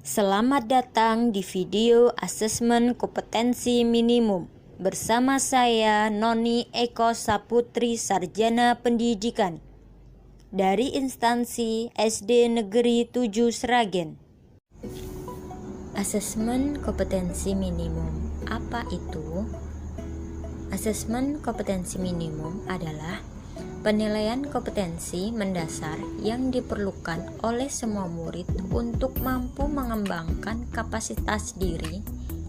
Selamat datang di video asesmen kompetensi minimum bersama saya Noni Eko Saputri, Sarjana Pendidikan dari instansi SD Negeri 7 Sragen. Asesmen kompetensi minimum apa itu? Asesmen kompetensi minimum adalah penilaian kompetensi mendasar yang diperlukan oleh semua murid untuk mampu mengembangkan kapasitas diri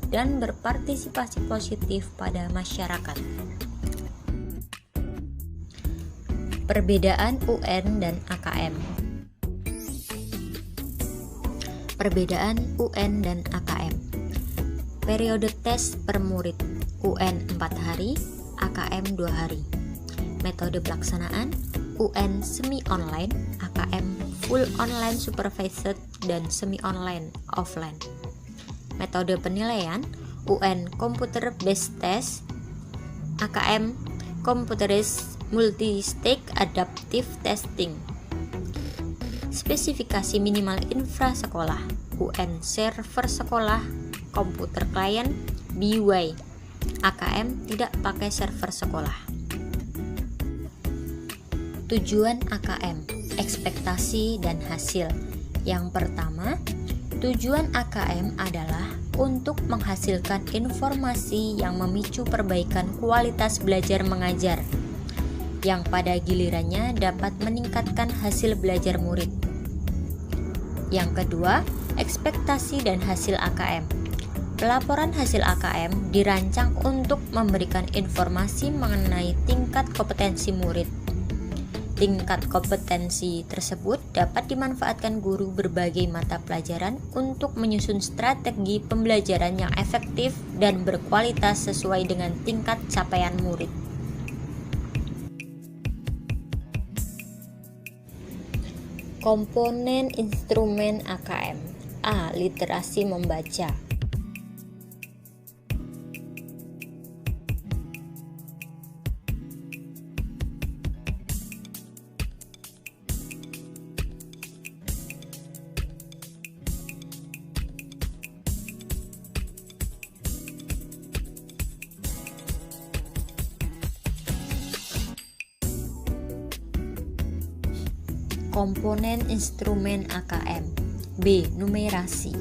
dan berpartisipasi positif pada masyarakat. Perbedaan UN dan AKM. Perbedaan UN dan AKM. Periode tes per murid UN 4 hari, AKM 2 hari. Metode pelaksanaan UN semi-online, AKM full online supervised dan semi-online offline. Metode penilaian UN computer based test, AKM computerized multi-stage adaptive testing. Spesifikasi minimal infra sekolah UN server sekolah, komputer klien, BY, AKM tidak pakai server sekolah. Tujuan AKM, ekspektasi dan hasil. Yang pertama, tujuan AKM adalah untuk menghasilkan informasi yang memicu perbaikan kualitas belajar mengajar, yang pada gilirannya dapat meningkatkan hasil belajar murid. Yang kedua, ekspektasi dan hasil AKM. Pelaporan hasil AKM dirancang untuk memberikan informasi mengenai tingkat kompetensi murid. Tingkat kompetensi tersebut dapat dimanfaatkan guru berbagai mata pelajaran untuk menyusun strategi pembelajaran yang efektif dan berkualitas sesuai dengan tingkat capaian murid. Komponen instrumen AKM. A. Literasi membaca. Komponen instrumen AKM. B. Numerasi.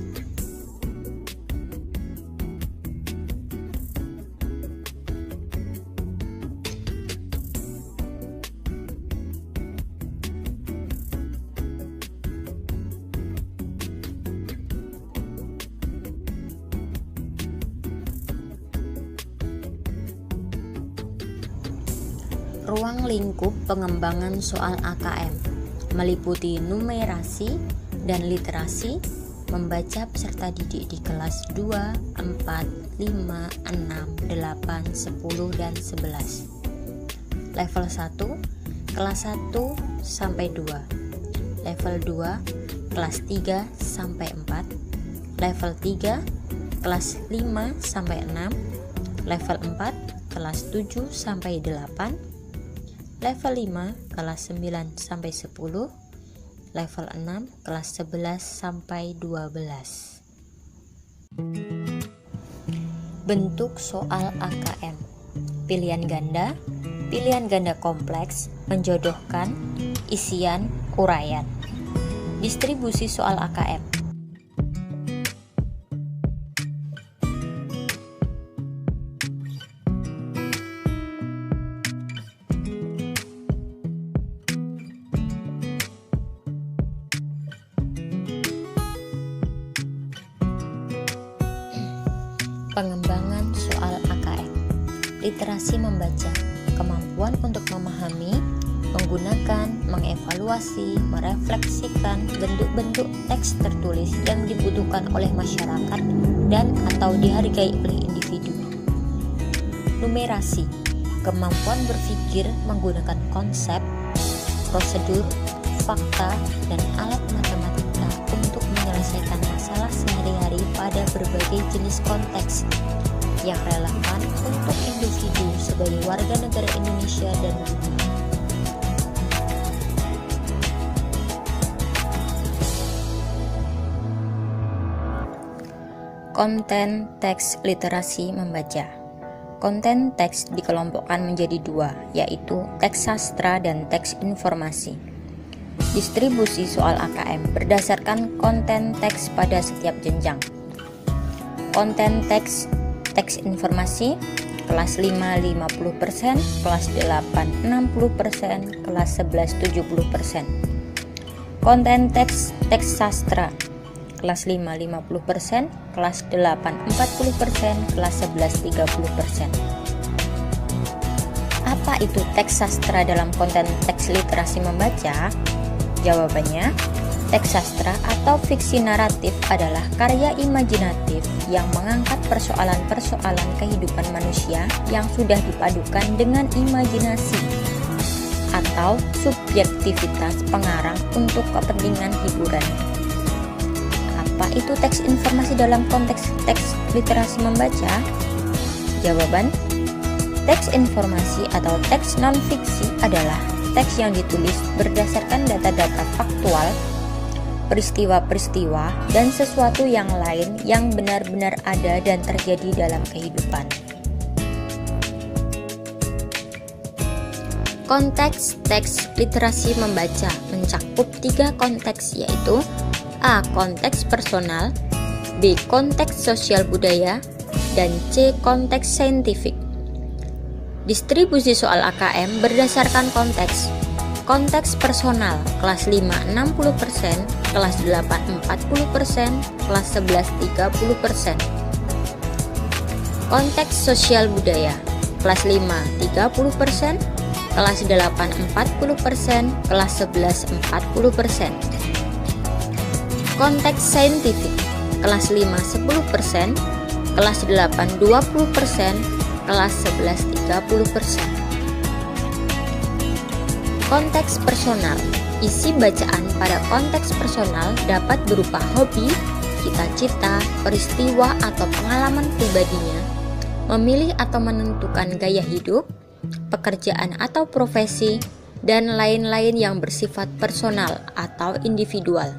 Ruang lingkup pengembangan soal AKM meliputi numerasi dan literasi, membaca peserta didik di kelas 2, 4, 5, 6, 8, 10, dan 11. Level 1, kelas 1 sampai 2. Level 2, kelas 3 sampai 4. Level 3, kelas 5 sampai 6. Level 4, kelas 7 sampai 8. Level 5 kelas 9 sampai 10, level 6 kelas 11 sampai 12. Bentuk soal AKM. Pilihan ganda kompleks, menjodohkan, isian, uraian. Distribusi soal AKM. Pengembangan soal AKM. Literasi membaca, kemampuan untuk memahami, menggunakan, mengevaluasi, merefleksikan bentuk-bentuk teks tertulis yang dibutuhkan oleh masyarakat dan atau dihargai oleh individu. Numerasi, kemampuan berpikir menggunakan konsep, prosedur, fakta, dan alat matematika untuk menyelesaikan masalah sehari-hari pada berbagai jenis konteks yang relevan untuk individu sebagai warga negara Indonesia dan dunia. Konten teks literasi membaca. Konten teks dikelompokkan menjadi dua, yaitu teks sastra dan teks informasi. Distribusi soal AKM berdasarkan konten teks pada setiap jenjang. Konten teks informasi kelas 5 50%, kelas 8 60%, kelas 11 70%. Konten teks sastra kelas 5 50%, kelas 8 40%, kelas 11 30%. Apa itu teks sastra dalam konten teks literasi membaca? Jawabannya, teks sastra atau fiksi naratif adalah karya imajinatif yang mengangkat persoalan-persoalan kehidupan manusia yang sudah dipadukan dengan imajinasi atau subjektivitas pengarang untuk kepentingan hiburan. Apa itu teks informasi dalam konteks teks literasi membaca? Jawaban, teks informasi atau teks non-fiksi adalah teks yang ditulis berdasarkan data-data faktual, peristiwa-peristiwa, dan sesuatu yang lain yang benar-benar ada dan terjadi dalam kehidupan. Konteks teks literasi membaca mencakup 3 konteks, yaitu A. Konteks personal, B. Konteks sosial budaya, dan C. Konteks saintifik. Distribusi soal AKM berdasarkan konteks. Konteks personal kelas 5 60%, kelas 8 40%, kelas 11 30%. Konteks sosial budaya kelas 5 30%, kelas 8 40%, kelas 11 40%. Konteks saintifik kelas 5 10%, kelas 8 20%, kelas 11 30%. Konteks personal, isi bacaan pada konteks personal dapat berupa hobi, cita-cita, peristiwa atau pengalaman pribadinya, memilih atau menentukan gaya hidup, pekerjaan atau profesi, dan lain-lain yang bersifat personal atau individual.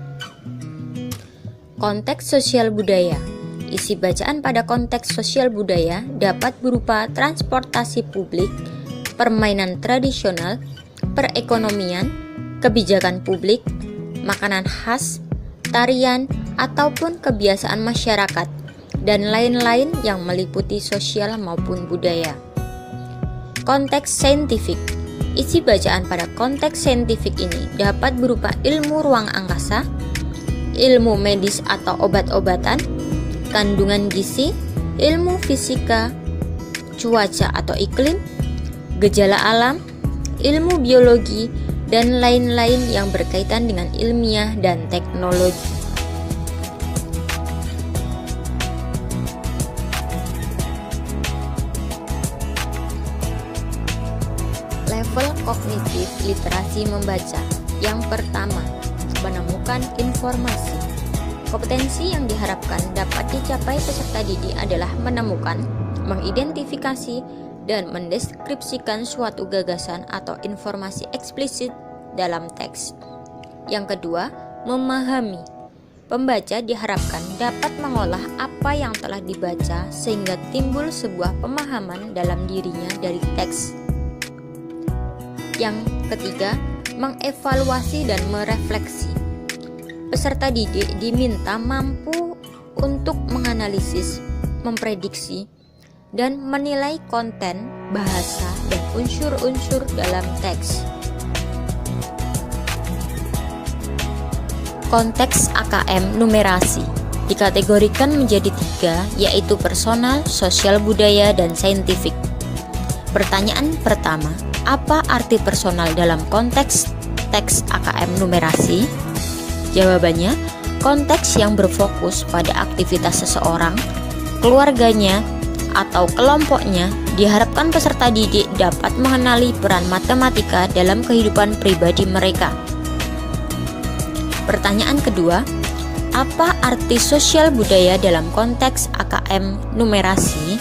Konteks sosial budaya, isi bacaan pada konteks sosial budaya dapat berupa transportasi publik, permainan tradisional, perekonomian, kebijakan publik, makanan khas, tarian, ataupun kebiasaan masyarakat, dan lain-lain yang meliputi sosial maupun budaya. Konteks saintifik, isi bacaan pada konteks saintifik ini dapat berupa ilmu ruang angkasa, ilmu medis atau obat-obatan, kandungan gizi, ilmu fisika, cuaca atau iklim, gejala alam, ilmu biologi, dan lain-lain yang berkaitan dengan ilmiah dan teknologi. Level kognitif literasi membaca. Yang pertama, menemukan informasi. Kompetensi yang diharapkan dapat dicapai peserta didik adalah menemukan, mengidentifikasi, dan mendeskripsikan suatu gagasan atau informasi eksplisit dalam teks. Yang kedua, memahami. Pembaca diharapkan dapat mengolah apa yang telah dibaca sehingga timbul sebuah pemahaman dalam dirinya dari teks. Yang ketiga, mengevaluasi dan merefleksi. Peserta didik diminta mampu untuk menganalisis, memprediksi, dan menilai konten, bahasa, dan unsur-unsur dalam teks. Konteks AKM numerasi dikategorikan menjadi 3, yaitu personal, sosial budaya, dan saintifik. Pertanyaan pertama, apa arti personal dalam konteks teks AKM numerasi? Jawabannya, konteks yang berfokus pada aktivitas seseorang, keluarganya, atau kelompoknya. Diharapkan peserta didik dapat mengenali peran matematika dalam kehidupan pribadi mereka. Pertanyaan kedua, apa arti sosial budaya dalam konteks AKM numerasi?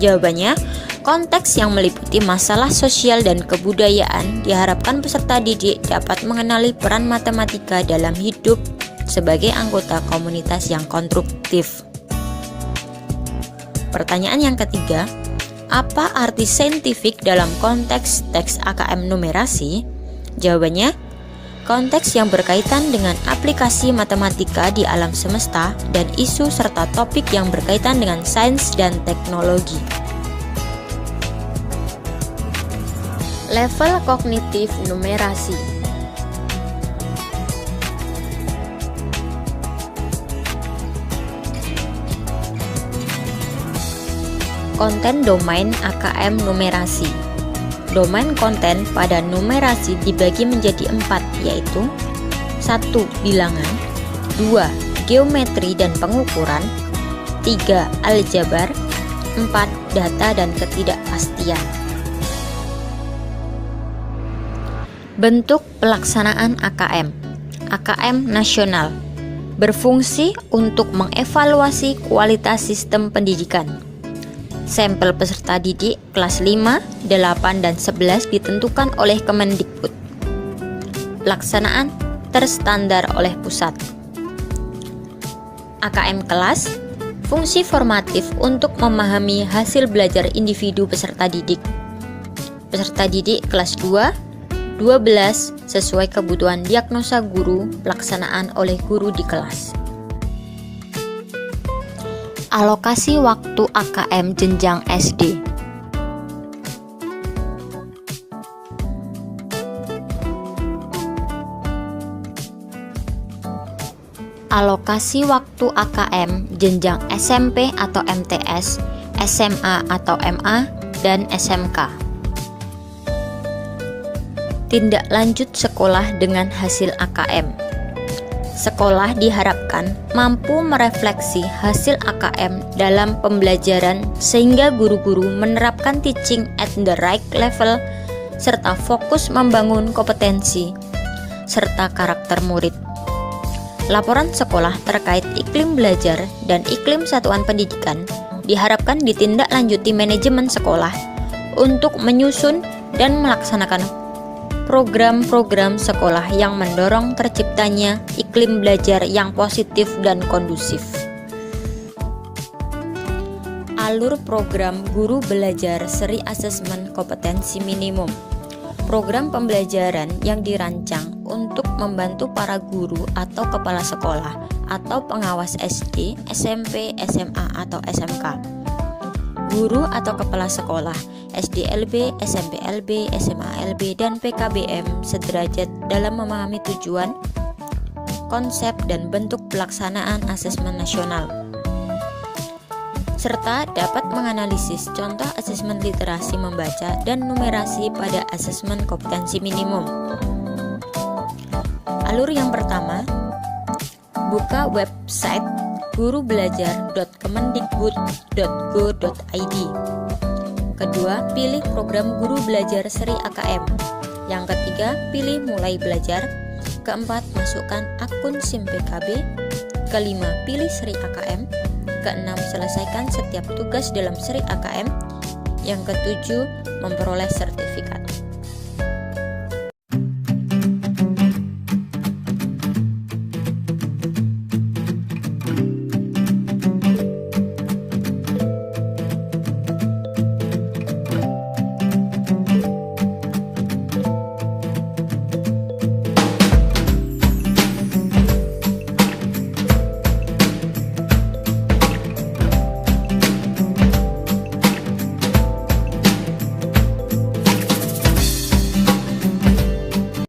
Jawabannya, konteks yang meliputi masalah sosial dan kebudayaan. Diharapkan peserta didik dapat mengenali peran matematika dalam hidup sebagai anggota komunitas yang konstruktif. Pertanyaan yang ketiga, apa arti saintifik dalam konteks teks AKM numerasi? Jawabannya, konteks yang berkaitan dengan aplikasi matematika di alam semesta dan isu serta topik yang berkaitan dengan sains dan teknologi. Level kognitif numerasi. Konten domain AKM numerasi. Domain konten pada numerasi dibagi menjadi 4, yaitu 1. Bilangan, 2. Geometri dan pengukuran, 3. Aljabar, 4. Data dan ketidakpastian. Bentuk pelaksanaan AKM. AKM nasional berfungsi untuk mengevaluasi kualitas sistem pendidikan. Sampel peserta didik kelas 5, 8, dan 11 ditentukan oleh Kemendikbud. Pelaksanaan terstandar oleh pusat. AKM kelas, fungsi formatif untuk memahami hasil belajar individu peserta didik. Peserta didik kelas 2, 12 sesuai kebutuhan diagnosa guru, pelaksanaan oleh guru di kelas. Alokasi waktu AKM jenjang SD. Alokasi waktu AKM jenjang SMP atau MTS, SMA atau MA, dan SMK. Tindak lanjut sekolah dengan hasil AKM. Sekolah diharapkan mampu merefleksi hasil AKM dalam pembelajaran sehingga guru-guru menerapkan teaching at the right level serta fokus membangun kompetensi serta karakter murid. Laporan sekolah terkait iklim belajar dan iklim satuan pendidikan diharapkan ditindaklanjuti manajemen sekolah untuk menyusun dan melaksanakan program-program sekolah yang mendorong terciptanya iklim belajar yang positif dan kondusif. Alur program guru belajar seri asesmen kompetensi minimum. Program pembelajaran yang dirancang untuk membantu para guru atau kepala sekolah atau pengawas SD, SMP, SMA, atau SMK. Guru atau kepala sekolah SDLB, SMPLB, SMALB, dan PKBM sederajat dalam memahami tujuan, konsep, dan bentuk pelaksanaan asesmen nasional, serta dapat menganalisis contoh asesmen literasi membaca dan numerasi pada asesmen kompetensi minimum. Alur yang pertama, buka website gurubelajar.kemendikbud.go.id. Kedua, pilih program guru belajar seri AKM. Yang ketiga, pilih mulai belajar. Keempat, masukkan akun SIM PKB. Kelima, pilih seri AKM. Keenam, selesaikan setiap tugas dalam seri AKM. Yang ketujuh, memperoleh sertifikat.